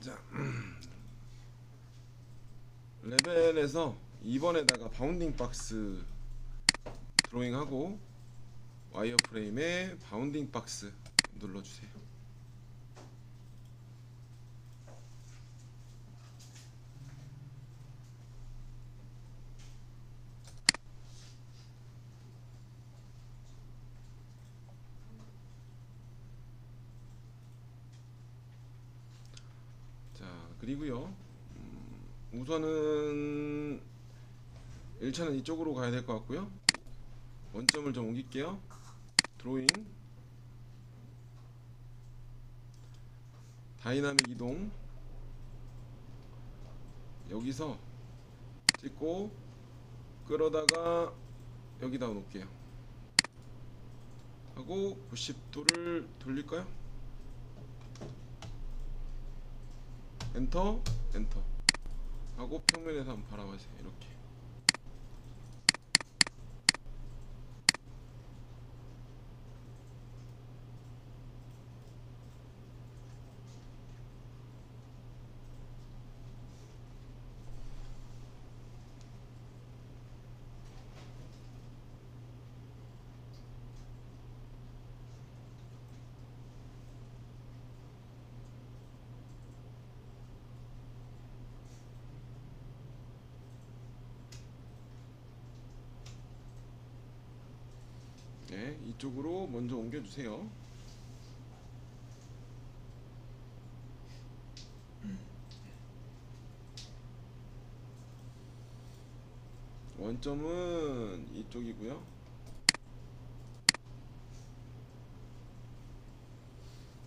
자, 레벨에서 2번에다가 바운딩 박스 드로잉하고 와이어프레임에 바운딩 박스 눌러주세요. 자, 그리고요, 우선은 1차는 이쪽으로 가야 될 것 같고요. 원점을 좀 옮길게요. 드로잉, 다이나믹 이동, 여기서 찍고 끌어다가 여기다 놓을게요. 하고 90도를 돌릴까요? 엔터, 엔터 하고 평면에서 한번 바라보세요. 이렇게. 네, 이쪽으로 먼저 옮겨주세요. 원점은 이쪽이고요.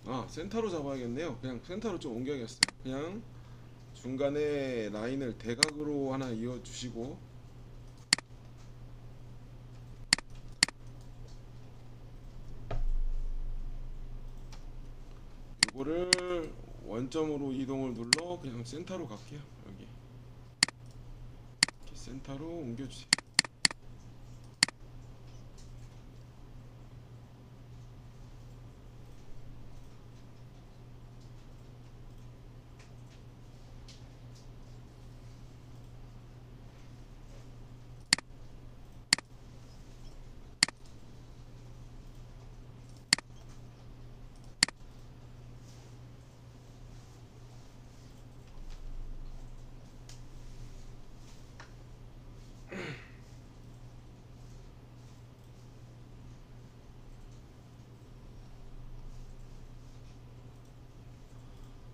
아, 센터로 잡아야겠네요. 그냥 센터로 좀 옮겨야겠어요. 그냥 중간에 라인을 대각으로 하나 이어주시고, 이거를 원점으로 이동을 눌러 그냥 센터로 갈게요. 여기 이렇게 센터로 옮겨주세요.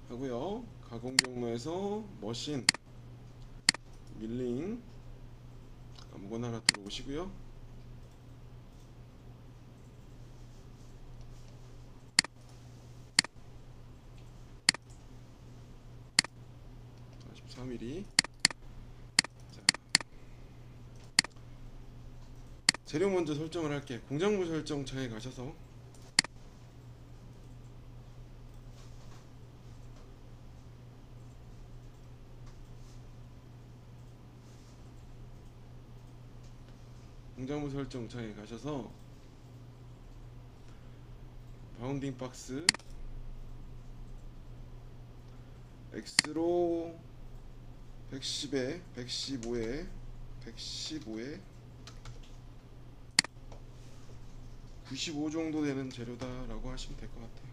하고요. 가공 경로에서 머신, 밀링 아무거나 하나 들어오시고요. 자, 14mm. 자, 재료 먼저 설정을 할게. 공작물 설정 창에 가셔서 공작물 설정 창에 가셔서 바운딩 박스 X로 110에 115에 95 정도 되는 재료다라고 하시면 될 것 같아요.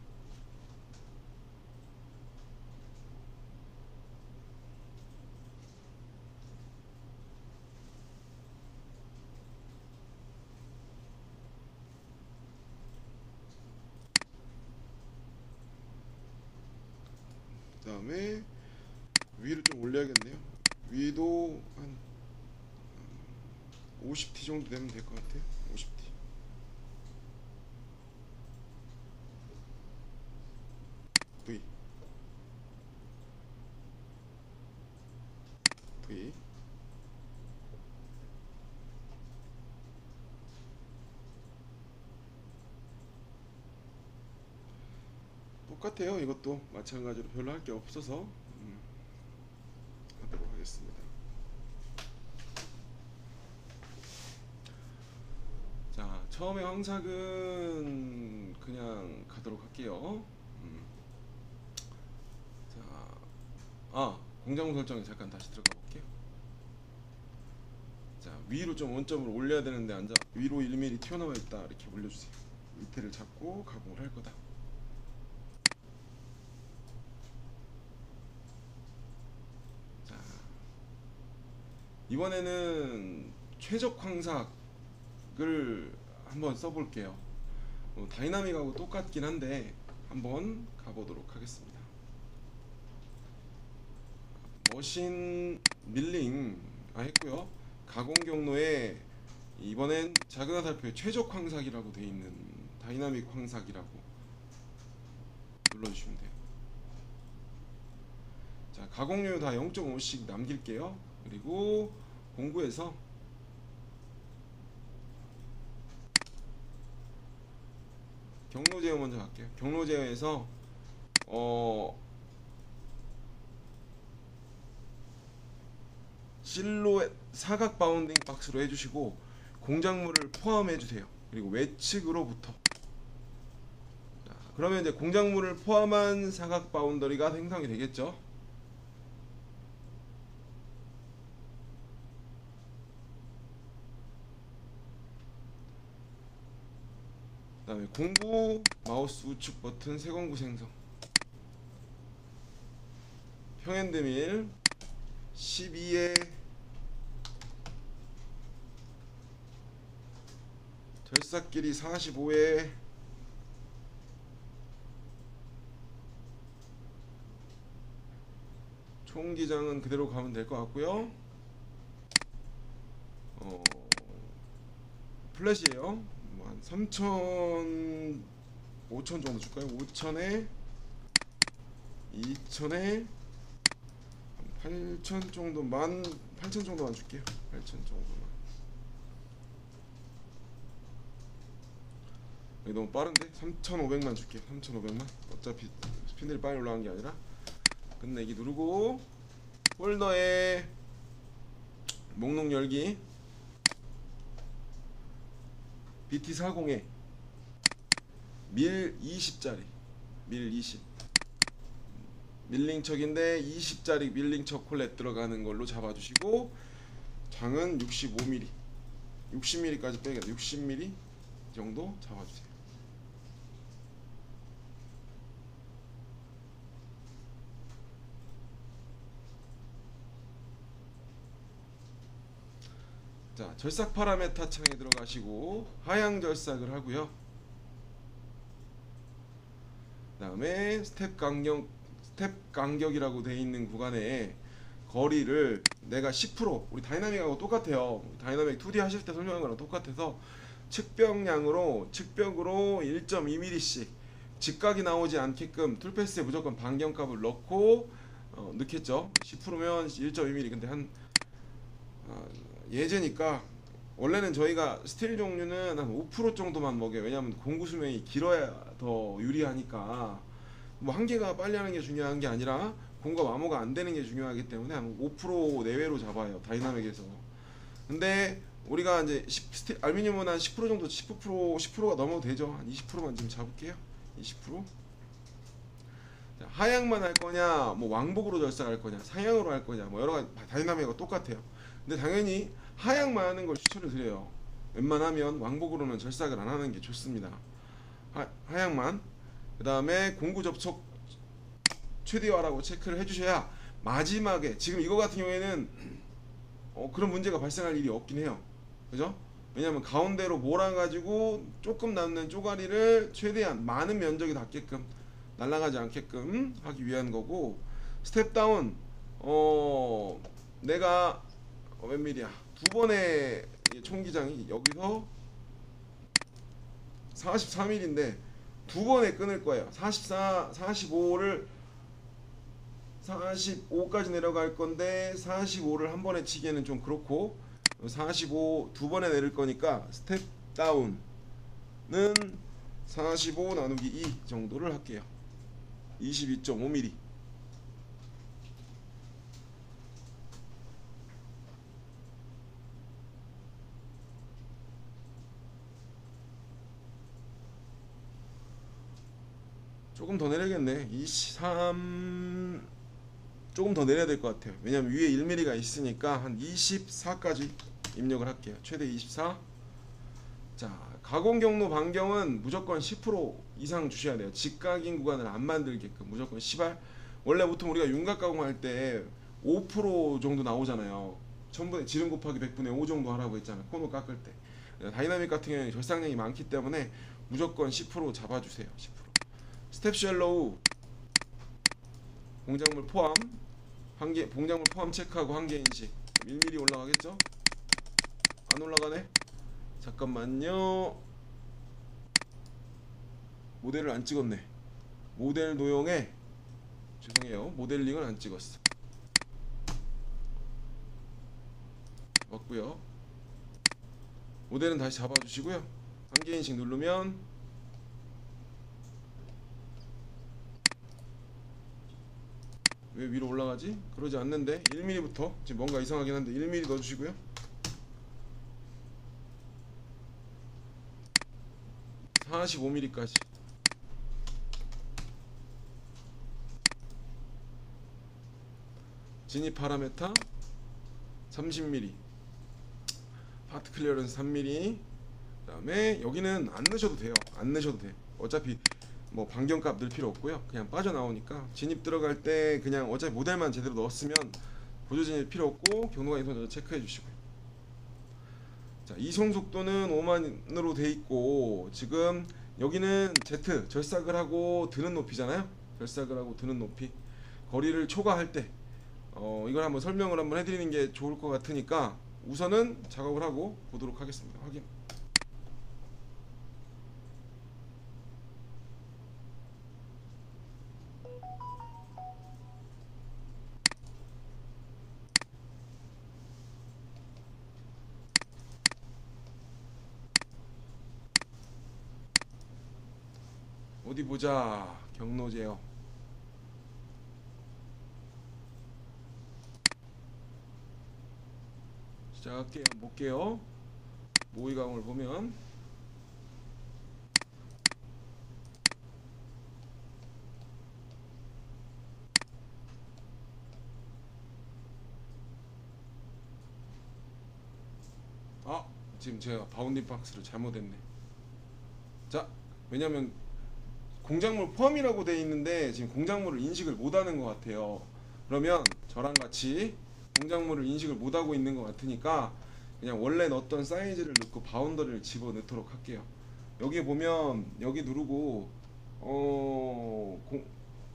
그 다음에 위를 좀 올려야겠네요. 위도 한 50T 정도 되면 될 것 같아요. 50T. V V 똑같아요. 이것도 마찬가지로 별로 할 게 없어서 하도록 하겠습니다. 자, 처음에 황삭은 그냥 가도록 할게요. 자, 공작무 설정에 잠깐 다시 들어가 볼게요. 자, 위로 좀 원점으로 올려야 되는데 앉아 위로 1mm 튀어나와 있다 이렇게 올려주세요. 밑에를 잡고 가공을 할 거다. 자, 이번에는 최적 황삭을 한번 써볼게요. 다이나믹하고 똑같긴 한데 한번 가보도록 하겠습니다. 머신 밀링 했고요. 가공 경로에 이번엔 작은 화살표에 최적 황삭이라고 되어 있는 다이나믹 황삭이라고 눌러주시면 돼요. 자, 가공료 다 0.5씩 남길게요. 그리고 공구에서 경로 제어 먼저 갈게요. 경로 제어에서 실루엣 사각 바운딩 박스로 해주시고 공작물을 포함해주세요. 그리고 외측으로부터. 자, 그러면 이제 공작물을 포함한 사각 바운더리가 생성이 되겠죠. 그 다음에 공구 마우스 우측 버튼 세공구 생성, 평행대밀 12에 절삭 길이 45에 총기장은 그대로 가면 될 것 같고요. 플랫이에요. 한 3,000, 5,000 정도 줄까요? 5,000에 2,000에 8,000 정도, 18,000 정도만 줄게요. 8,000 정도만. 여기 너무 빠른데? 3,500만 줄게요. 3,500만. 어차피 스핀들이 빨리 올라간 게 아니라. 끝내기 누르고 폴더에 목록 열기, BT40에 밀 20짜리, 밀 20 밀링척인데 20짜리 밀링척 콜렛 들어가는 걸로 잡아주시고, 장은 65mm, 60mm까지 빼겠다. 60mm 정도 잡아주세요. 자, 절삭 파라메타 창에 들어가시고 하향 절삭을 하고요. 그 다음에 스텝 간격이라고 되어 있는 구간에 거리를 내가 10%, 우리 다이나믹하고 똑같아요. 다이나믹 2D 하실 때 설명한 거랑 똑같아서 측벽량으로 측벽으로 1.2mm씩 직각이 나오지 않게끔 툴패스에 무조건 반경값을 넣고 넣겠죠. 10%면 1.2mm. 근데 한 예제니까 원래는 저희가 스틸 종류는 한 5% 정도만 먹여요. 왜냐하면 공구 수명이 길어야 더 유리하니까. 뭐 한 개가 빨리 하는 게 중요한 게 아니라 공구가 마모가 안 되는 게 중요하기 때문에 한 5% 내외로 잡아요, 다이나믹에서. 근데 우리가 이제 알루미늄은 한 10% 정도, 10%가 넘어도 되죠. 한 20%만 좀 잡을게요. 20%. 자, 하향만 할 거냐, 뭐 왕복으로 절삭할 거냐, 상향으로 할 거냐, 뭐 여러 가지 다이나믹하고 똑같아요. 근데 당연히 하향만 하는 걸 추천을 드려요. 웬만하면 왕복으로는 절삭을 안 하는 게 좋습니다. 하향만. 그 다음에 공구 접촉 최대화라고 체크를 해주셔야 마지막에, 지금 이거 같은 경우에는 그런 문제가 발생할 일이 없긴 해요. 그죠? 왜냐면 가운데로 몰아가지고 조금 남는 쪼가리를 최대한 많은 면적이 닿게끔, 날아가지 않게끔 하기 위한 거고, 스텝 다운 내가 몇 밀리야? 두 번의 총기장이 여기서 44mm인데 두 번에 끊을 거예요. 44, 45를 45까지 내려갈 건데 45를 한 번에 치기에는 좀 그렇고, 45 두 번에 내릴 거니까 스텝 다운은 45 나누기 2 정도를 할게요. 22.5mm. 조금 더 내려야겠네. 23 조금 더 내려야 될 것 같아요. 왜냐면 위에 1mm가 있으니까 한 24까지 입력을 할게요. 최대 24. 자, 가공 경로 반경은 무조건 10% 이상 주셔야 돼요. 직각인 구간을 안 만들게끔 무조건 10R. 원래 보통 우리가 윤곽 가공할 때 5% 정도 나오잖아요. 천분의 지름 곱하기 100분의 5 정도 하라고 했잖아요. 코너 깎을 때. 다이나믹 같은 경우는 절삭량이 많기 때문에 무조건 10% 잡아주세요. 10%. 스텝 쉘로우 공작물 포함 한개 공작물 포함 체크하고 한개 인식 1mm 올라가겠죠? 안 올라가네? 잠깐만요. 모델을 안 찍었네. 모델 도형에 죄송해요. 모델링을 안 찍었어. 맞고요. 모델은 다시 잡아주시고요. 한개 인식 누르면 왜 위로 올라가지? 그러지 않는데 1mm부터 지금 뭔가 이상하긴 한데 1mm 넣어주시고요. (45mm까지) 진입 파라메타 30mm, 파트 클리어런스 3mm. 그 다음에 여기는 안 넣으셔도 돼요. 안 넣으셔도 돼. 어차피 뭐 반경값 넣을 필요 없고요. 그냥 빠져나오니까 진입 들어갈 때 그냥 어차피 모델만 제대로 넣었으면 보조 진입 필요 없고 경로가 인선 체크해 주시고요. 자, 이송 속도는 5만으로 돼 있고 지금 여기는 Z 절삭을 하고 드는 높이잖아요. 절삭을 하고 드는 높이 거리를 초과할 때 이걸 한번 설명을 한번 해드리는 게 좋을 것 같으니까 우선은 작업을 하고 보도록 하겠습니다. 확인. 어디 보자. 경로 제어. 시작할게요. 볼게요. 모의감을 보면 지금 제가 바운딩 박스를 잘못했네. 자, 왜냐면 공작물 포함이라고 돼 있는데 지금 공작물을 인식을 못하는 것 같아요. 그러면 저랑 같이 공작물을 인식을 못하고 있는 것 같으니까 그냥 원래 넣었던 사이즈를 넣고 바운더리를 집어넣도록 할게요. 여기 보면 여기 누르고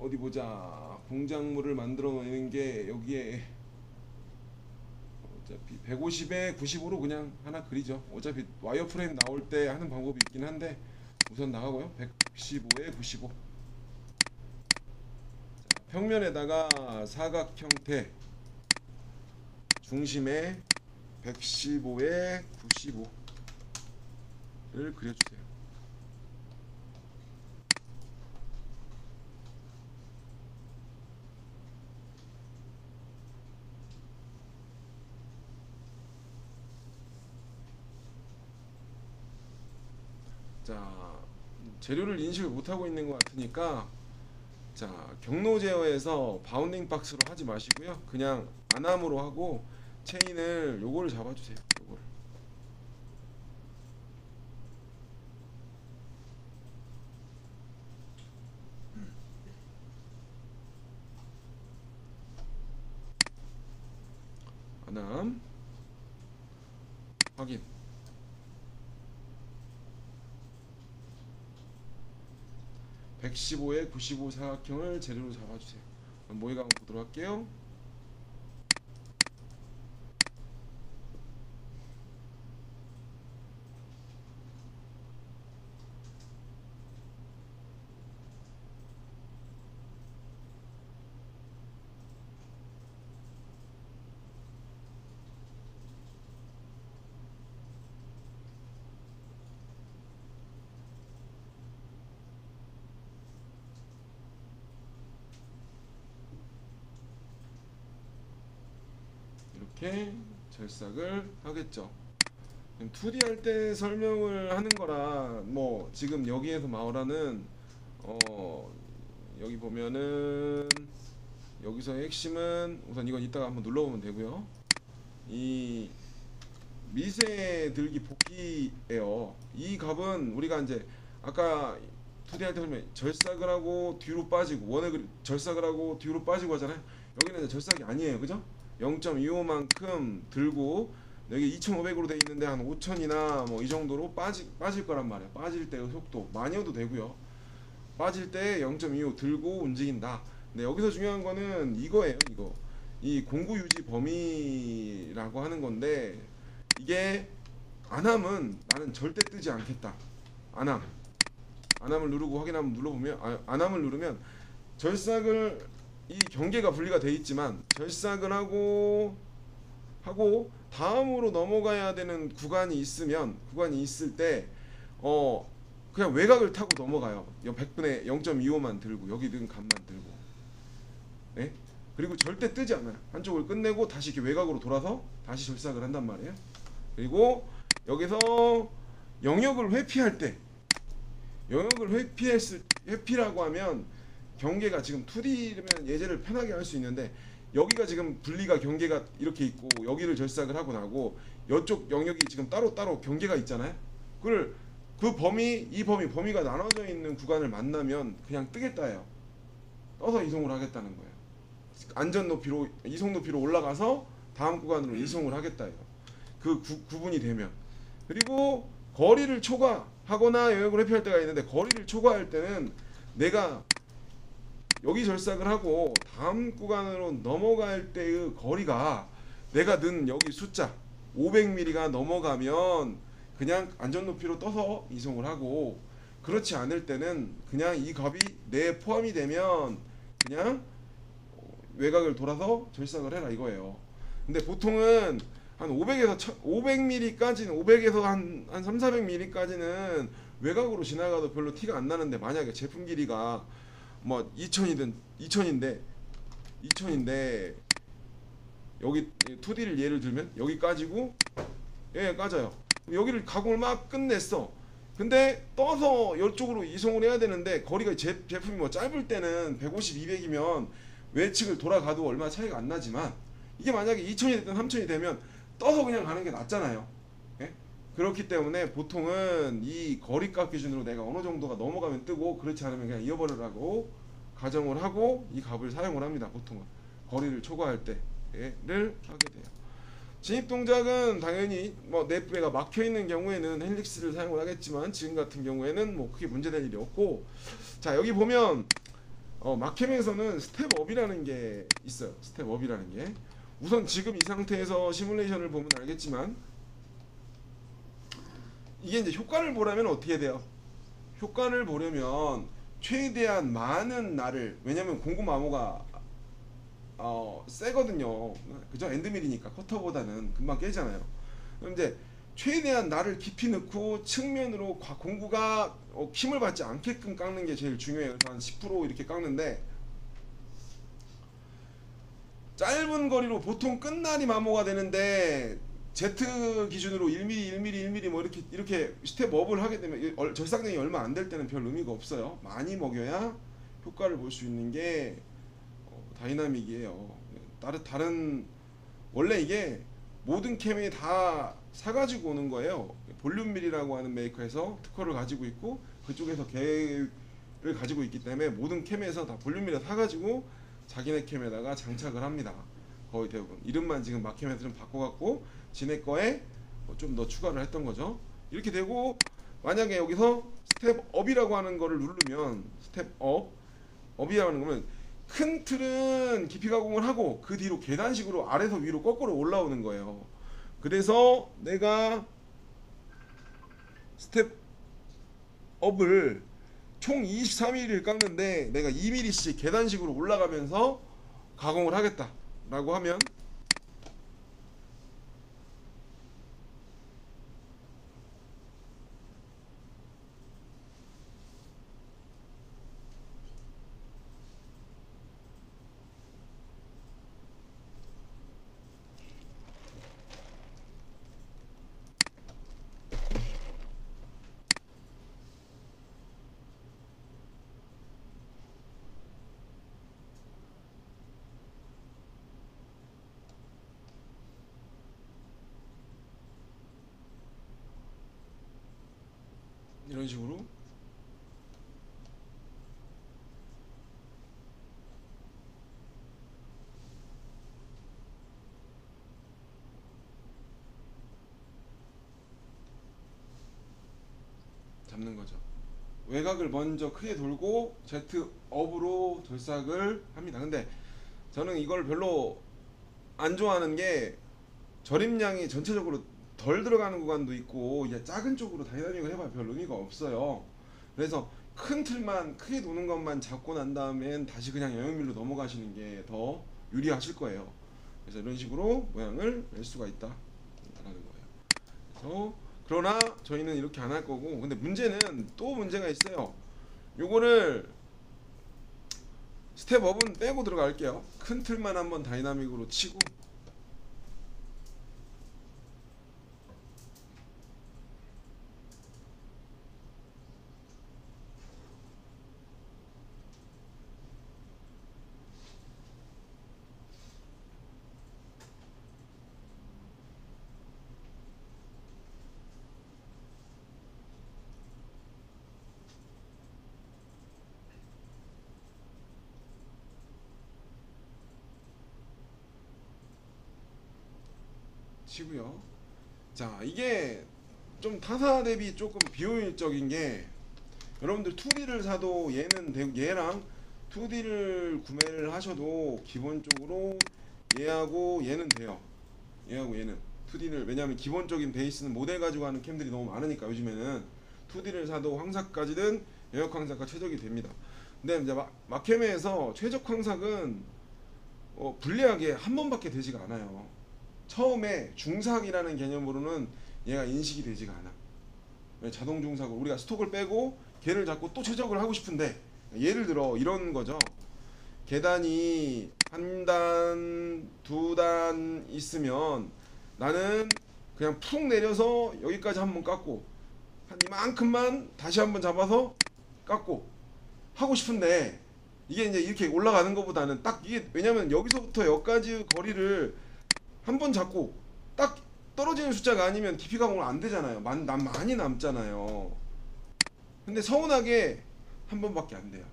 어디 보자. 공작물을 만들어 놓는 게 여기에 어차피 150에 90으로 그냥 하나 그리죠. 어차피 와이어프레임 나올 때 하는 방법이 있긴 한데 우선 나가고요. 115에 95. 자, 평면에다가 사각 형태 중심에 115에 95를 그려주세요. 자, 재료를 인식을 못하고 있는 것 같으니까 자, 경로 제어에서 바운딩 박스로 하지 마시고요. 그냥 안암으로 하고 체인을 요거를 잡아주세요. 요거를. 안암 확인. 115에 95 사각형을 재료로 잡아주세요. 모의감 보도록 할게요. 이렇게 절삭을 하겠죠. 2D 할 때 설명을 하는 거라 뭐 지금 여기에서 마오라는 여기 보면은 여기서의 핵심은 우선 이건 이따가 한번 눌러보면 되고요. 이 미세 들기 복귀예요. 이 값은 우리가 이제 아까 2D 할 때 보면 절삭을 하고 뒤로 빠지고 원액을 절삭을 하고 뒤로 빠지고 하잖아요. 여기는 이제 절삭이 아니에요, 그죠? 0.25만큼 들고 여기 2,500으로 돼 있는데 한 5,000이나 뭐 이 정도로 빠질 거란 말이에요. 빠질 때의 속도 많이어도 되고요. 빠질 때 0.25 들고 움직인다. 근데 여기서 중요한 거는 이거예요. 이거 이 공구 유지 범위라고 하는 건데 이게 안함은 나는 절대 뜨지 않겠다. 안함을 누르고 확인 한번 눌러보면 안함을 누르면 절삭을 이 경계가 분리가 돼 있지만 절삭을 하고 다음으로 넘어가야 되는 구간이 있을 때 그냥 외곽을 타고 넘어가요. 100분의 0.25만 들고 여기든 값만 들고. 네? 그리고 절대 뜨지 않아요. 한쪽을 끝내고 다시 이렇게 외곽으로 돌아서 다시 절삭을 한단 말이에요. 그리고 여기서 영역을 회피할 때 회피라고 하면 경계가 지금 2D면 예제를 편하게 할 수 있는데 여기가 지금 분리가 경계가 이렇게 있고 여기를 절삭을 하고 나고 이쪽 영역이 지금 따로 경계가 있잖아요. 그 범위가 나눠져 있는 구간을 만나면 그냥 뜨겠다예요. 떠서 이송을 하겠다는 거예요. 안전 높이로 이송 높이로 올라가서 다음 구간으로 이송을 하겠다예요. 그 구분이 되면. 그리고 거리를 초과하거나 영역을 회피할 때가 있는데 거리를 초과할 때는 내가 여기 절삭을 하고 다음 구간으로 넘어갈 때의 거리가 내가 넣은 여기 숫자 500mm가 넘어가면 그냥 안전 높이로 떠서 이송을 하고 그렇지 않을 때는 그냥 이 값이 내에 포함이 되면 그냥 외곽을 돌아서 절삭을 해라 이거예요. 근데 보통은 한 500mm까지는 500에서 한 3, 400mm까지는 외곽으로 지나가도 별로 티가 안 나는데 만약에 제품 길이가 뭐 2000인데 여기 2D를 예를 들면 여기 까지고 까져요. 여기를 가공을 막 끝냈어. 근데 떠서 이쪽으로 이송을 해야 되는데 거리가 제품이 뭐 짧을 때는 150, 200이면 외측을 돌아가도 얼마 차이가 안 나지만 이게 만약에 2000이 됐든 3000이 되면 떠서 그냥 가는 게 낫잖아요. 예? 그렇기 때문에 보통은 이 거리값 기준으로 내가 어느 정도가 넘어가면 뜨고 그렇지 않으면 그냥 잃어버리라고 가정을 하고 이 값을 사용을 합니다. 보통은 거리를 초과할 때를 하게 돼요. 진입 동작은 당연히 뭐 내부가 막혀 있는 경우에는 헬릭스를 사용을 하겠지만 지금 같은 경우에는 뭐 크게 문제될 일이 없고 자 여기 보면 마캠에서는 스텝업이라는 게 있어요. 스텝업이라는 게 우선 지금 이 상태에서 시뮬레이션을 보면 알겠지만 이게 이제 효과를 보려면 어떻게 돼요? 효과를 보려면 최대한 많은 날을 왜냐면 공구 마모가 세거든요. 그죠? 엔드밀이니까 커터보다는 금방 깨잖아요. 그럼 이제 최대한 날을 깊이 넣고 측면으로 공구가 힘을 받지 않게끔 깎는 게 제일 중요해요. 그래서 한 10% 이렇게 깎는데 짧은 거리로 보통 끝날이 마모가 되는데 Z 기준으로 1mm, 1mm, 1mm 뭐 이렇게 스텝업을 하게 되면 절삭량이 얼마 안 될 때는 별 의미가 없어요. 많이 먹여야 효과를 볼 수 있는 게 다이나믹이에요. 다른 원래 이게 모든 캠이 다 사가지고 오는 거예요. 볼륨밀이라고 하는 메이커에서 특허를 가지고 있고 그쪽에서 계획을 가지고 있기 때문에 모든 캠에서 다 볼륨밀을 사가지고 자기네 캠에다가 장착을 합니다. 거의 대부분 이름만 지금 마캠에서 좀 바꿔갖고 지네 거에 좀 더 추가를 했던 거죠. 이렇게 되고 만약에 여기서 스텝업이라고 하는 거를 누르면 스텝업이라고 하는 거면 큰 틀은 깊이 가공을 하고 그 뒤로 계단식으로 아래서 위로 거꾸로 올라오는 거예요. 그래서 내가 스텝업을 총 23mm를 깎는데 내가 2mm씩 계단식으로 올라가면서 가공을 하겠다 라고 하면 잡는 거죠. 외곽을 먼저 크게 돌고 Z업으로 절삭을 합니다. 근데 저는 이걸 별로 안 좋아하는 게 저림량이 전체적으로 덜 들어가는 구간도 있고 이제 작은 쪽으로 다이나믹을 해봐야 별 의미가 없어요. 그래서 큰 틀만 크게 도는 것만 잡고 난 다음엔 다시 그냥 영역밀로 넘어가시는 게 더 유리하실 거예요. 그래서 이런 식으로 모양을 낼 수가 있다라는 거예요. 그래서 그러나 저희는 이렇게 안 할 거고, 근데 문제는 또 문제가 있어요. 요거를 스텝업은 빼고 들어갈게요. 큰 틀만 한번 다이나믹으로 치고, 치고요. 자, 이게 좀 타사 대비 조금 비효율적인 게, 여러분들 2D를 사도 얘랑 2D를 구매를 하셔도 기본적으로 얘하고 얘는 돼요. 얘하고 얘는 2D를, 왜냐하면 기본적인 베이스는 모델 가지고 하는 캠들이 너무 많으니까 요즘에는 2D를 사도 황삭까지는 여역 황삭과 최적이 됩니다. 근데 이제 마케메에서 최적 황삭은 불리하게 한 번밖에 되지가 않아요. 처음에 중삭이라는 개념으로는 얘가 인식이 되지가 않아. 자동 중삭으로 우리가 스톡을 빼고 걔를 잡고 또 최적을 하고 싶은데, 예를 들어 이런 거죠. 계단이 한 단, 두 단 있으면 나는 그냥 푹 내려서 여기까지 한번 깎고 한 이만큼만 다시 한번 잡아서 깎고 하고 싶은데, 이게 이제 이렇게 올라가는 것보다는 딱 이게, 왜냐면 여기서부터 여기까지 거리를 한 번 잡고 딱 떨어지는 숫자가 아니면 깊이 가공을 안 되잖아요. 많이 남잖아요. 근데 서운하게 한 번밖에 안 돼요.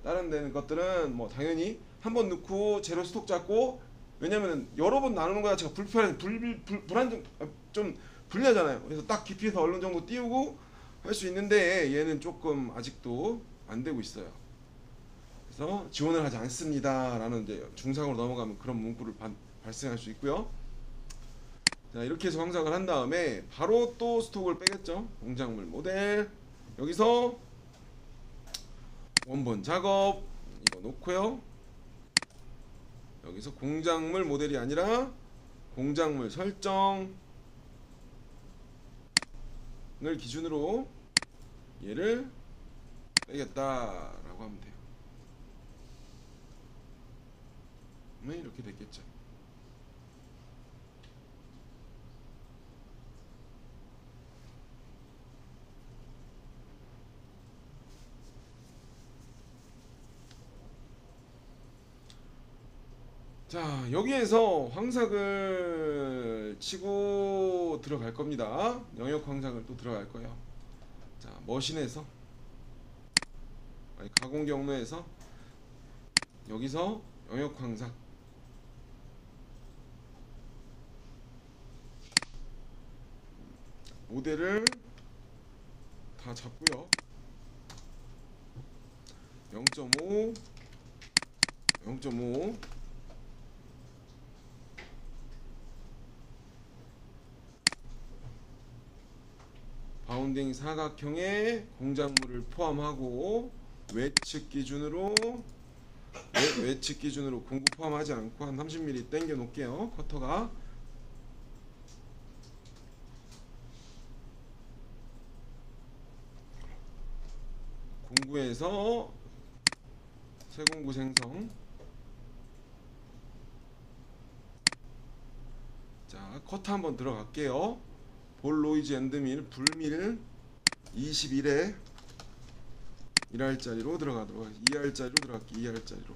다른 데는 것들은 뭐 당연히 한 번 넣고 제로 스톡 잡고, 왜냐면 여러 번 나누는 거 자체가 불안정, 좀 불리하잖아요. 그래서 딱 깊이에서 어느 정도 띄우고 할 수 있는데 얘는 조금 아직도 안 되고 있어요. 그래서 지원을 하지 않습니다 라는 이제 중상으로 넘어가면 그런 문구를 발생할 수 있고요. 자, 이렇게 해서 황삭을 한 다음에 바로 또 스톡을 빼겠죠. 공작물 모델, 여기서 원본 작업 이거 놓고요. 여기서 공작물 모델이 아니라 공작물 설정을 기준으로 얘를 빼겠다라고 하면 돼요. 네, 이렇게 됐겠죠. 자, 여기에서 황삭을 치고 들어갈 겁니다. 영역 황삭을 또 들어갈 거예요. 자, 머신에서, 아니 가공 경로에서 여기서 영역 황삭, 모델을 다 잡고요. 0.5 0.5 바운딩 사각형의 공작물을 포함하고 외측 기준으로 공구 포함하지 않고 한 30mm 당겨 놓을게요. 커터가 공구에서 새 공구 생성. 자, 커터 한번 들어갈게요. 볼 로이즈 엔드밀 불밀 21에 1R짜리로 들어가도록 하겠습니다. 2R짜리로 들어갈게요. 2R짜리로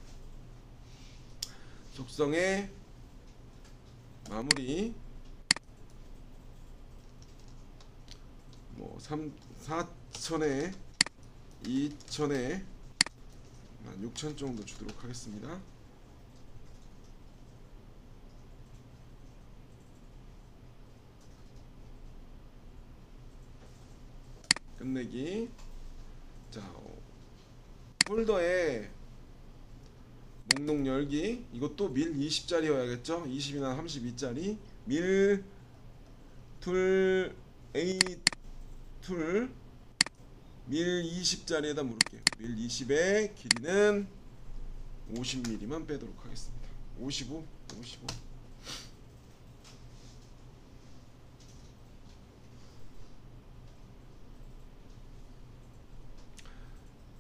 속성의 마무리 뭐 4,000에 2,000에 16,000 정도 주도록 하겠습니다. 보내기. 자, 폴더에 목록 열기. 이것도 밀 20짜리여야겠죠. 20이나 32짜리 밀 툴 A 툴 밀 20짜리에다 물을게요. 밀 20의 길이는 50mm만 빼도록 하겠습니다. 55.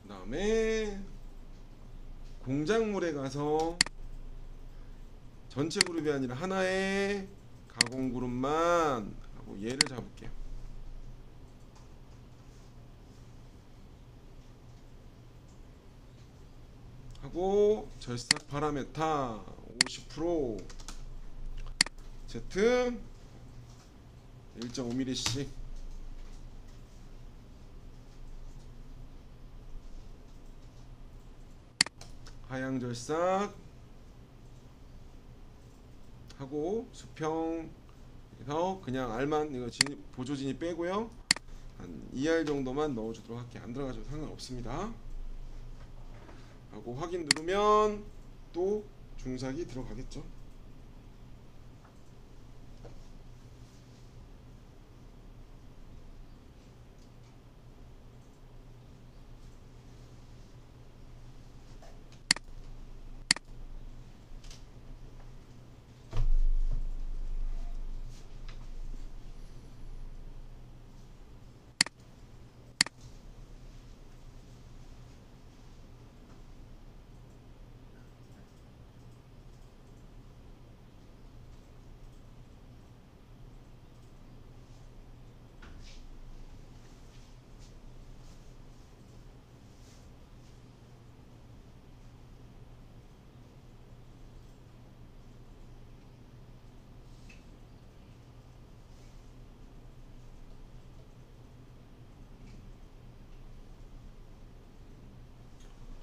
그 다음에 공작물에 가서 전체 그룹이 아니라 하나의 가공 그룹만 하고 얘를 잡을게요. 하고 절삭 파라메타 50% Z 1.5mm씩 하향 절삭 하고 수평에서 그냥 R만 이거 보조 진입 빼고요. 한 2R 정도만 넣어주도록 할게요. 안 들어가줘도 상관없습니다. 하고 확인 누르면 또 중삭이 들어가겠죠.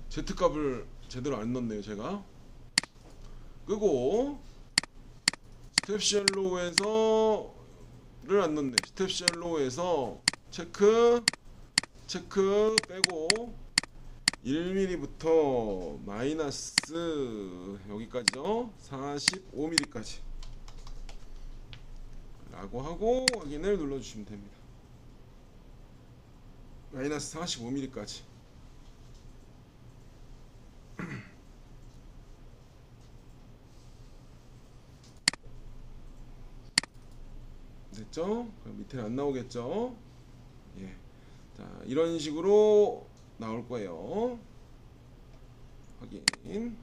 Z값을 제대로 안 넣었네요. 제가 끄고 스텝 쉘로우에서를 안 넣네. 스텝 쉘로우에서 체크 빼고 1mm부터 마이너스 여기까지죠. 45mm까지 라고 하고 확인을 눌러주시면 됩니다. 마이너스 45mm까지 됐죠? 그럼 밑에는 안 나오겠죠? 예. 자, 이런 식으로 나올 거예요. 확인.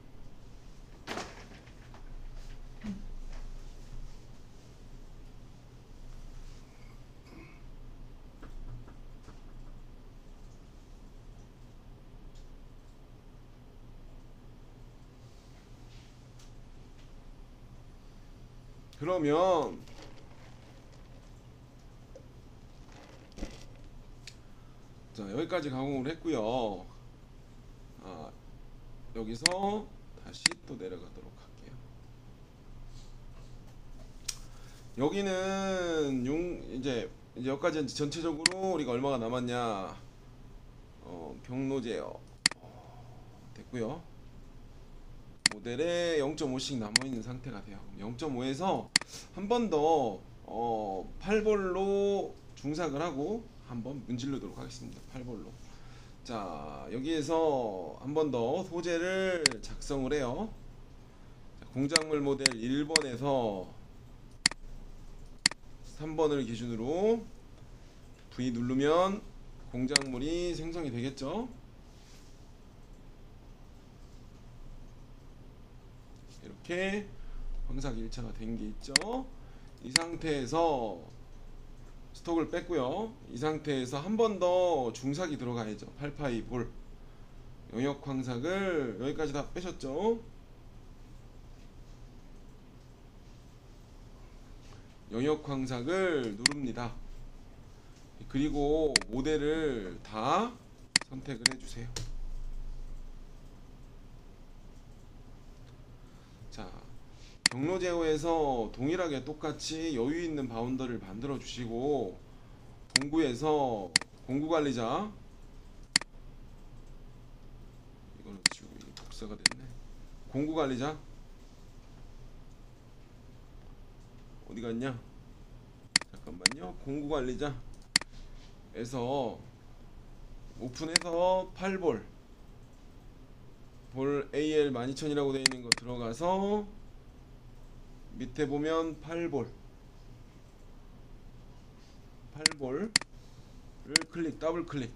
그러면 자, 여기까지 가공을 했고요. 여기서 다시 또 내려가도록 할게요. 여기는 이제 여기까지 전체적으로 우리가 얼마가 남았냐, 경로 제어 됐고요. 모델에 0.5씩 남아있는 상태가 돼요. 0.5에서 한 번 더 8볼로 중삭을 하고 한번 문질르도록 하겠습니다. 8볼로. 자, 여기에서 한 번 더 소재를 작성을 해요. 자, 공작물 모델 1번에서 3번을 기준으로 V 누르면 공작물이 생성이 되겠죠. 이렇게 황삭 1차가 된 게 있죠. 이 상태에서 스톡을 뺐고요. 이 상태에서 한 번 더 중삭이 들어가야죠. 8파이 볼 영역 황삭을 여기까지 다 빼셨죠. 영역 황삭을 누릅니다. 그리고 모델을 다 선택을 해주세요. 자, 경로 제어에서 동일하게 똑같이 여유 있는 바운더를 만들어 주시고 동구에서 공구관리자. 이거는 지우고 이게 복사가 됐네. 공구관리자 어디 갔냐? 잠깐만요. 공구관리자에서 오픈해서 8볼 볼 AL 12000이라고 되어 있는 거 들어가서 밑에 보면 8볼을 클릭, 더블 클릭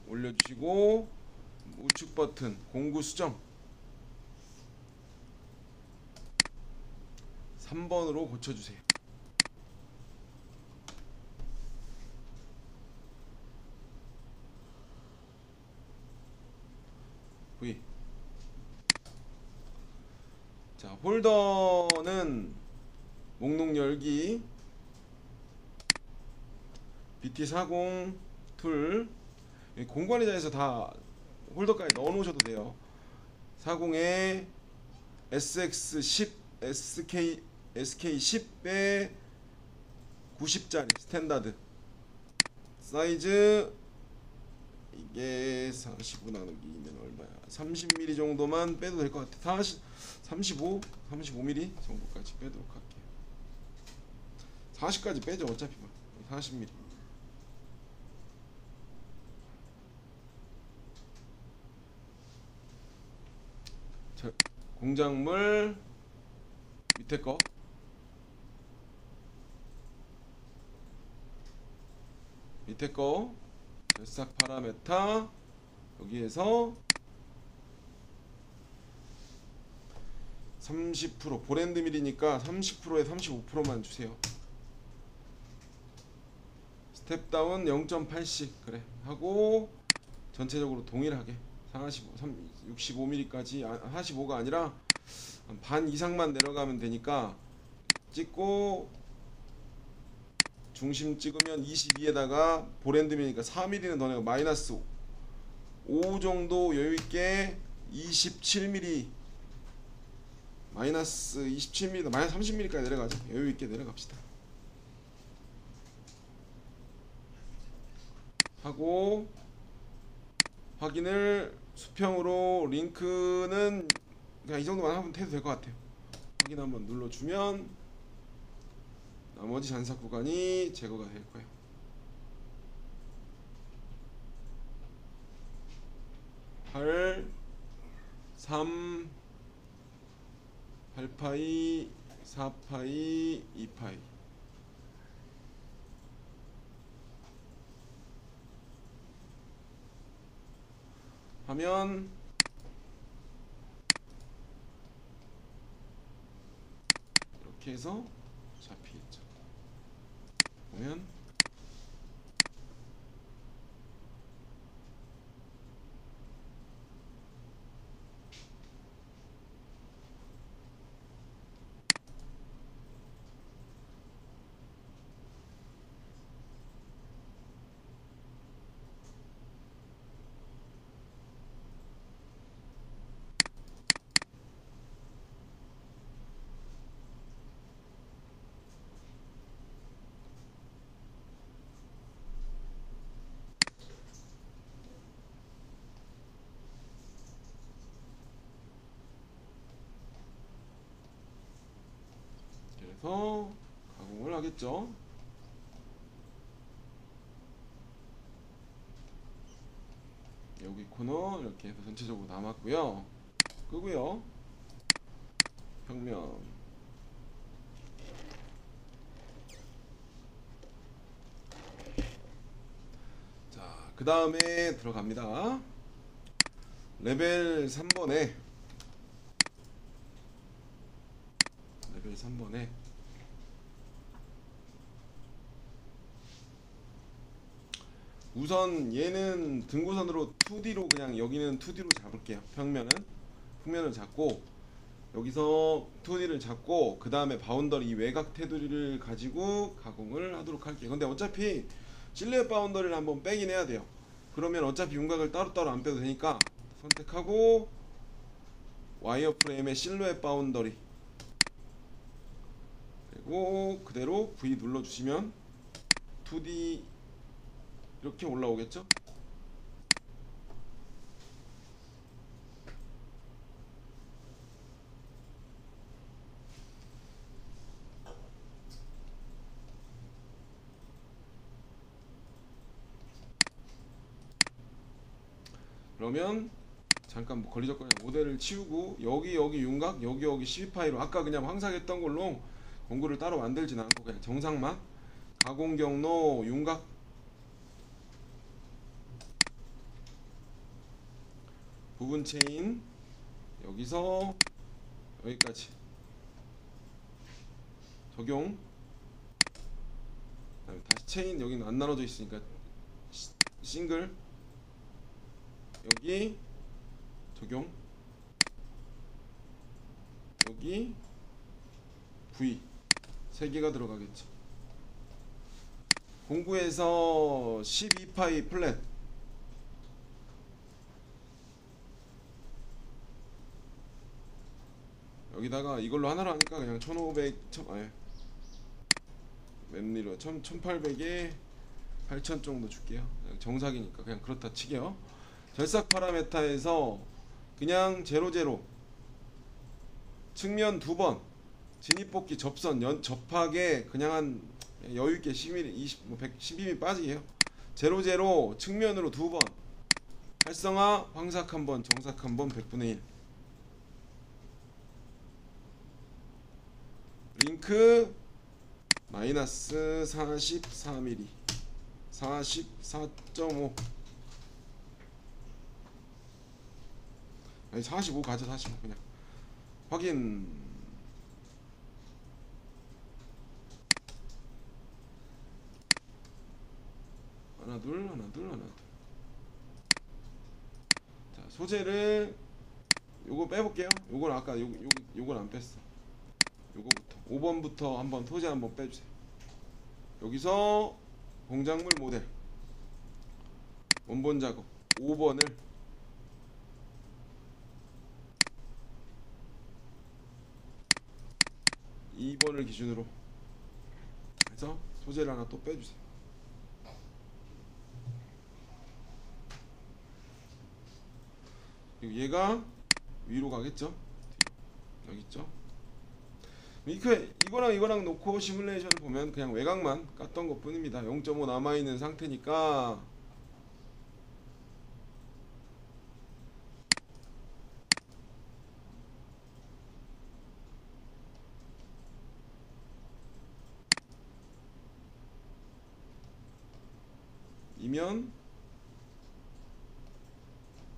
올려주시고 우측 버튼 공구 수정 3번으로 고쳐주세요. V. 자, 홀더는 목록 열기 BT40 툴 공관리자에서 다 홀더까지 넣어 놓으셔도 돼요. 40에 SX10 SK10에 90짜리 스탠다드 사이즈 이게 45 나누기면 얼마야? 30mm 정도만 빼도 될 것 같아. 35mm 정도까지 빼도록 할게요. 40까지 빼죠. 어차피 40mm. 자, 공작물 밑에 거 절삭 파라메타 여기에서 30% 브랜드 밀이니까 30%에 35%만 주세요. 스텝 다운 0.8씩 그래 하고 전체적으로 동일하게 65mm까지 45가 아니라 반 이상만 내려가면 되니까 찍고 중심 찍으면 22에다가 브랜드미니까 4mm는 더 내고 마이너스 5 정도 여유있게 27mm 마이너스 27mm 마이너스 30mm까지 내려가죠. 여유있게 내려갑시다. 하고 확인을 수평으로 링크는 그냥 이 정도만 하면 해도 될 것 같아요. 확인 한번 눌러주면 나머지 잔삭 구간이 제거가 될 거예요. 8, 3, 8파이, 4파이, 2파이 하면 이렇게 해서 잡히겠죠. 보면 그래서 가공을 하겠죠. 여기 코너 이렇게 해서 전체적으로 남았고요. 끄고요. 평면 자, 그 다음에 들어갑니다. 레벨 3번에 우선 얘는 등고선으로 2D로 그냥 여기는 2D로 잡을게요. 평면을 잡고 여기서 2D를 잡고 그 다음에 바운더리 이 외곽 테두리를 가지고 가공을 하도록 할게요. 근데 어차피 실루엣 바운더리를 한번 빼긴 해야 돼요. 그러면 어차피 윤곽을 따로따로 안 빼도 되니까 선택하고 와이어프레임의 실루엣 바운더리 그리고 그대로 V 눌러주시면 2D 이렇게 올라오겠죠. 그러면 잠깐 뭐 걸리적거려 모델을 치우고 여기 윤곽 여기 12파이로 아까 그냥 황삭했던 걸로 공구를 따로 만들진 않고 그냥 정상만 가공 경로 윤곽 부분 체인 여기서 여기까지 적용. 그다음에 다시 체인 여기는 안 나눠져 있으니까 싱글 여기 적용 여기 V 세 개가 들어가겠죠. 공구에서 12파이 플랫 여기다가 이걸로 하나로 하니까 그냥 1500 맵리로 1800에 8000 정도 줄게요. 정삭이니까 그냥 그렇다 치게요. 절삭 파라메타에서 그냥 00 측면 2번 진입복귀 접선 접하게 그냥 한 여유있게 10mm 20, 12mm 빠지게 해요. 00 측면으로 2번 활성화 황삭 1번 정삭 1번 100분의 1 링크 마이너스 44mm 44.5 아니 45 가져 45 그냥 확인. 하나 둘 자 소재를 요거 빼볼게요. 요걸 아까 요걸 안 뺐어. 요거부터 5번부터 한번 소재 한번 빼주세요. 여기서 공작물 모델 원본 작업 5번을 (2번을) 기준으로 해서 소재를 하나 또 빼주세요. 그리고 얘가 위로 가겠죠. 여기 있죠. 이거랑 놓고 시뮬레이션을 보면 그냥 외곽만 깠던 것 뿐입니다. 0.5 남아있는 상태니까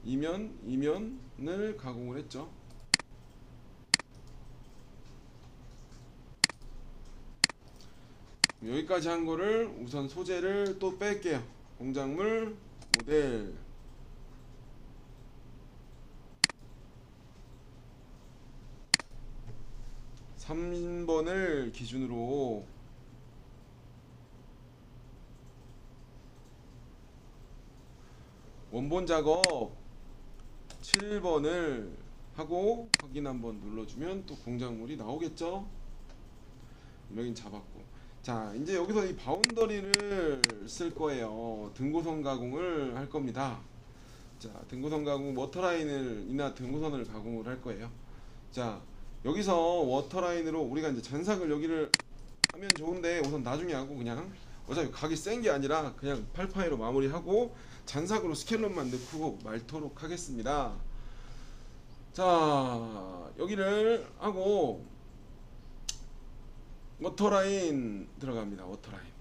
이면을 가공을 했죠. 여기까지 한 거를 우선 소재를 또 뺄게요. 공작물 모델 3번을 기준으로 원본 작업 7번을 하고 확인 한번 눌러주면 또 공작물이 나오겠죠. 여긴 잡았고, 자 이제 여기서 이 바운더리를 쓸 거예요. 등고선 가공을 할 겁니다. 자 등고선 가공 워터라인을 이나 등고선을 가공을 할 거예요. 자 여기서 워터라인으로 우리가 이제 잔삭을 여기를 하면 좋은데 우선 나중에 하고 그냥 어차피 각이 센 게 아니라 그냥 8파이로 마무리하고 잔삭으로 스켈럽만 넣고 말도록 하겠습니다. 자 여기를 하고 워터라인 들어갑니다. 워터라인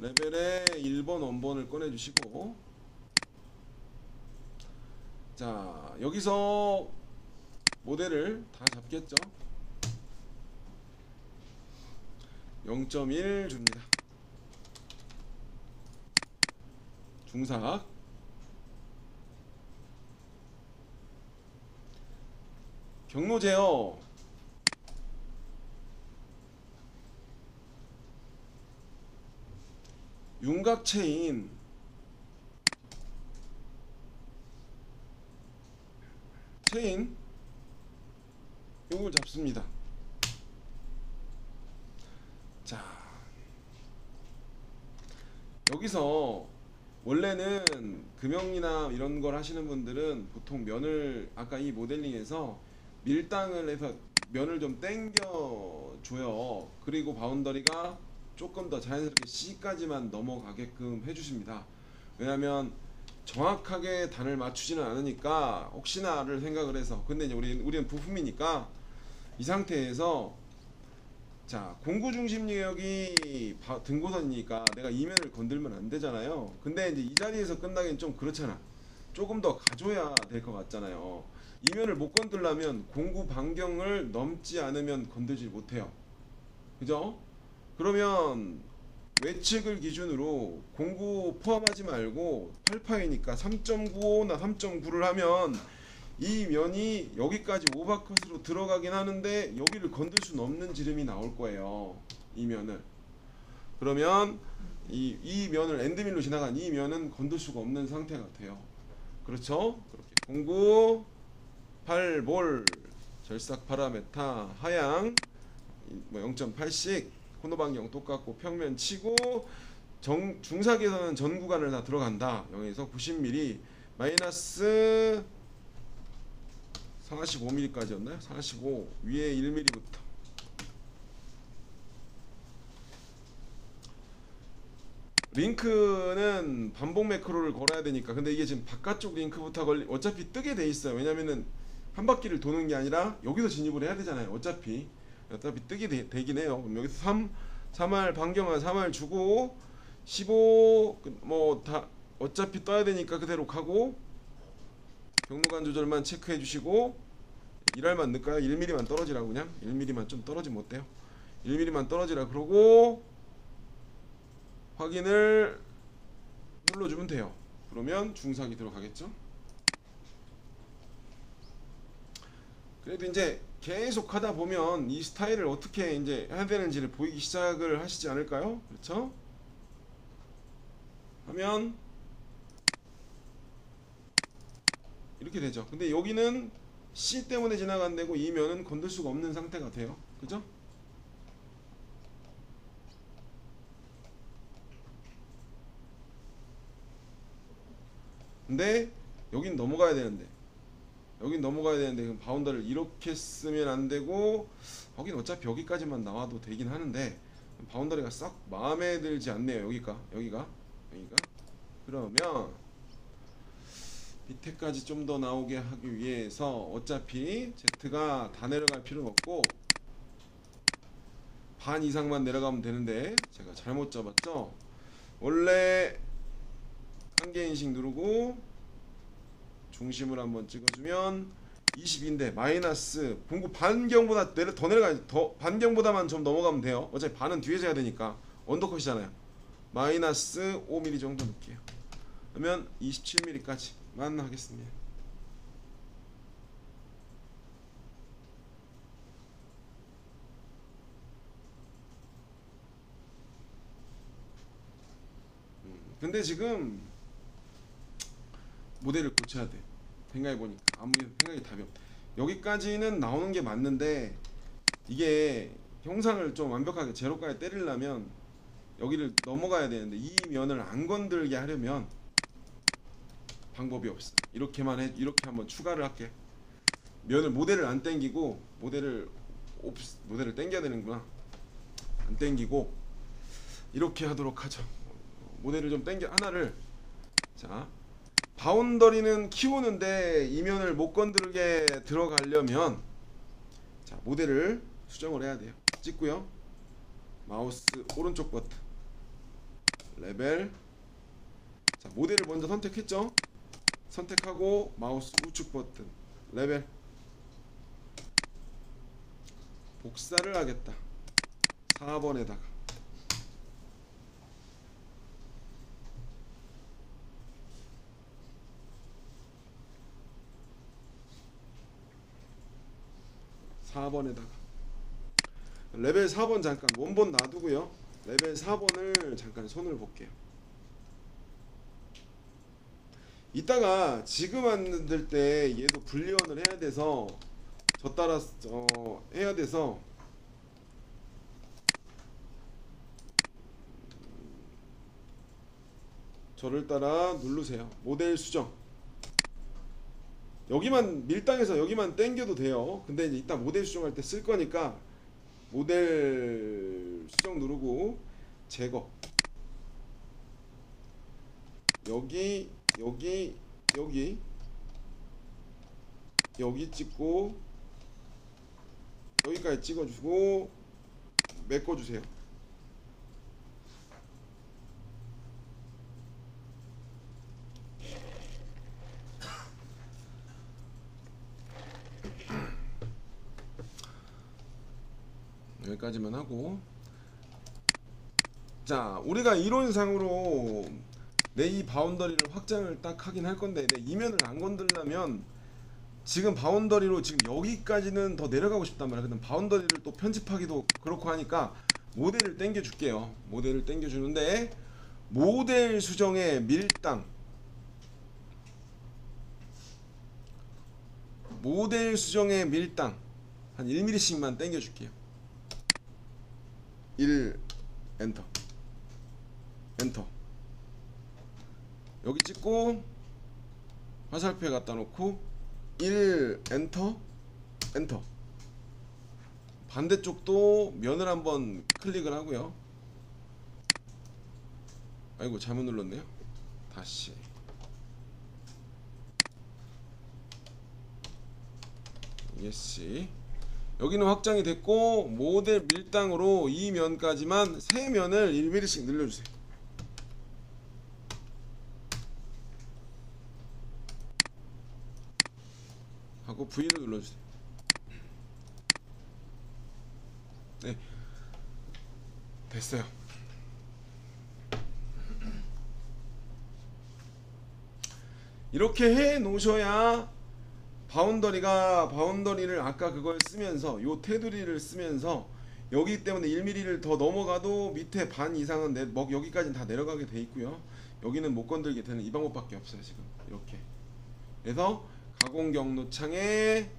레벨에 1번 원본을 꺼내주시고, 자 여기서 모델을 다 잡겠죠. 0.1 줍니다. 중삭 경로 제어 윤곽 체인 요걸 잡습니다. 자 여기서 원래는 금형이나 이런 걸 하시는 분들은 보통 면을 아까 이 모델링에서 밀당을 해서 면을 좀 당겨 줘요. 그리고 바운더리가 조금 더 자연스럽게 C까지만 넘어가게끔 해주십니다. 왜냐면 정확하게 단을 맞추지는 않으니까 혹시나를 생각을 해서. 근데 이제 우리는 부품이니까 이 상태에서 자, 공구 중심 유역이 등고선이니까 내가 이면을 건들면 안 되잖아요. 근데 이제 이 자리에서 끝나긴 좀 그렇잖아. 조금 더 가줘야 될 것 같잖아요. 이면을 못 건들려면 공구 반경을 넘지 않으면 건들지 못해요. 그죠? 그러면 외측을 기준으로 공구 포함하지 말고 8파이니까 3.95나 3.9를 하면 이 면이 여기까지 오버컷으로 들어가긴 하는데 여기를 건들 수는 없는 지름이 나올 거예요. 이 면을. 그러면 이 면을 엔드밀로 지나간 이 면은 건들 수가 없는 상태가 돼요. 그렇죠? 그렇게 공구 8볼 절삭 파라메타 하향 뭐 0.8씩 코너 반경 똑같고 평면 치고 중사기에서는 전 구간을 다 들어간다. 여기서 90mm 마이너스 45mm까지였나요? 45 위에 1mm부터 링크는 반복 매크로를 걸어야 되니까. 근데 이게 지금 바깥쪽 링크부터 어차피 뜨게 돼 있어요. 왜냐면은 한 바퀴를 도는 게 아니라 여기서 진입을 해야 되잖아요. 어차피 뜨게 되긴 해요. 그럼 여기서 3알 반경한 3알 주고 15 뭐 다 어차피 떠야 되니까 그대로 가고 경로간 조절만 체크해 주시고 1알만 넣을까요? 1mm만 떨어지라고. 그냥 1mm만 좀 떨어지면 어때요? 1mm만 떨어지라 그러고 확인을 눌러주면 돼요. 그러면 중삭이 들어가겠죠. 그래도 이제 계속 하다 보면 이 스타일을 어떻게 이제 해야 되는지를 보이기 시작을 하시지 않을까요? 그렇죠? 하면 이렇게 되죠. 근데 여기는 C 때문에 지나간 데고 이 면은 건들 수가 없는 상태가 돼요. 그죠? 근데 여긴 넘어가야 되는데 그럼 바운더를 이렇게 쓰면 안 되고 거긴 어차피 여기까지만 나와도 되긴 하는데 바운더리가 썩 마음에 들지 않네요. 여기가 그러면 밑에까지 좀 더 나오게 하기 위해서 어차피 Z가 다 내려갈 필요는 없고 반 이상만 내려가면 되는데 제가 잘못 잡았죠. 원래 한개 인식 누르고 중심을 한번 찍어주면 20인데 마이너스 공구 반경보다 더 내려가, 더 반경보다만 좀 넘어가면 돼요. 어차피 반은 뒤에서 해야 되니까 언더컷이잖아요. 마이너스 5mm 정도 넣을게요. 그러면 27mm까지만 하겠습니다. 근데 지금 모델을 고쳐야 돼. 생각해보니까 아무리 생각이 답이 없. 여기까지는 나오는 게 맞는데 이게 형상을 좀 완벽하게 제로까지 때리려면 여기를 넘어가야 되는데 이 면을 안 건들게 하려면 방법이 없어. 이렇게 한번 추가를 할게. 모델을 안 땡기고 모델을 땡겨야 되는구나. 안 땡기고 이렇게 하도록 하죠. 모델을 좀 땡겨 하나를. 자, 바운더리는 키우는데 이면을 못 건들게 들어가려면 자, 모델을 수정을 해야 돼요. 찍고요. 마우스 오른쪽 버튼 레벨. 자, 모델을 먼저 선택했죠. 선택하고 마우스 우측 버튼 레벨. 복사를 하겠다. 4번에다가 레벨 4번 잠깐 원본 놔두고요. 레벨 4번을 잠깐 손을 볼게요. 이따가 지금 만들 때 얘도 분리원을 해야 돼서 저 따라 해야 돼서 저를 따라 누르세요. 모델 수정. 여기만 밀당해서 여기만 당겨도 돼요. 근데 이제 이따 모델 수정할 때 쓸 거니까 모델 수정 누르고 제거. 여기 찍고 여기까지 찍어주고 메꿔주세요. 여기까지만 하고, 자 우리가 이론상으로 내 이 바운더리를 확장을 딱 하긴 할 건데 내 이면을 안 건들려면 지금 바운더리로 지금 여기까지는 더 내려가고 싶단 말이야. 근데 바운더리를 또 편집하기도 그렇고 하니까 모델을 당겨 줄게요. 모델을 당겨 주는데 모델 수정의 밀당, 모델 수정의 밀당 한 1mm씩만 당겨 줄게요. 1 엔터, 엔터. 여기 찍고 화살표에 갖다 놓고 1 엔터, 엔터. 반대쪽도 면을 한번 클릭을 하고요. 아이고 잘못 눌렀네요. 다시 예시. 여기는 확장이 됐고 모델 밀당으로 이 면까지만 세 면을 1mm씩 늘려주세요. 하고 V를 눌러주세요. 네, 됐어요. 이렇게 해 놓으셔야 바운더리를 아까 그걸 쓰면서 요 테두리를 쓰면서 여기 때문에 1mm를 더 넘어가도 밑에 반 이상은 여기까지는 다 내려가게 돼 있고요. 여기는 못 건들게 되는 이 방법밖에 없어요. 지금 이렇게. 그래서 가공 경로창에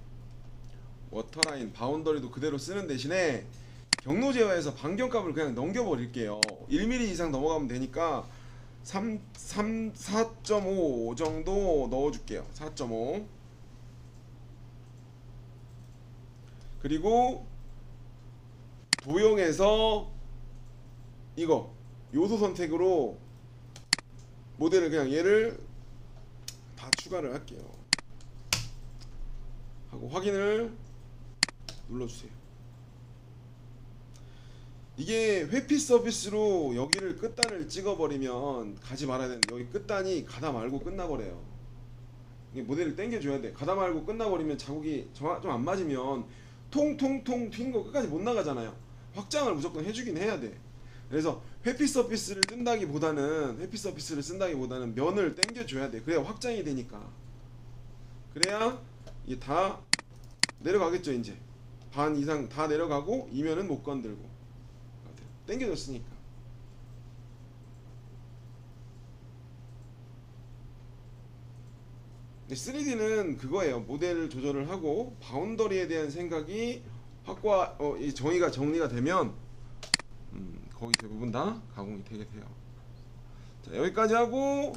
워터라인 바운더리도 그대로 쓰는 대신에 경로 제어에서 반경값을 그냥 넘겨버릴게요. 1mm 이상 넘어가면 되니까 4.5 정도 넣어줄게요. 4.5. 그리고 도형에서 이거 요소 선택으로 모델을 그냥 얘를 다 추가를 할게요. 하고 확인을 눌러주세요. 이게 회피 서비스로 여기를 끝단을 찍어버리면 가지 말아야 되는데 여기 끝단이 가다 말고 끝나버려요. 이게 모델을 당겨줘야 돼. 가다 말고 끝나버리면 자국이 좀 안 맞으면 통통통 튄 거 끝까지 못 나가잖아요. 확장을 무조건 해주긴 해야 돼. 그래서 회피 서비스를 쓴다기보다는 면을 당겨줘야 돼. 그래야 확장이 되니까. 그래야 이게 다 내려가겠죠. 이제 반 이상 다 내려가고 이면은 못 건들고 당겨줬으니까. 근데 3D는 그거예요. 모델 조절을 하고 바운더리에 대한 생각이 이 정리가 되면 거의 대부분 다 가공이 되게 돼요. 자, 여기까지 하고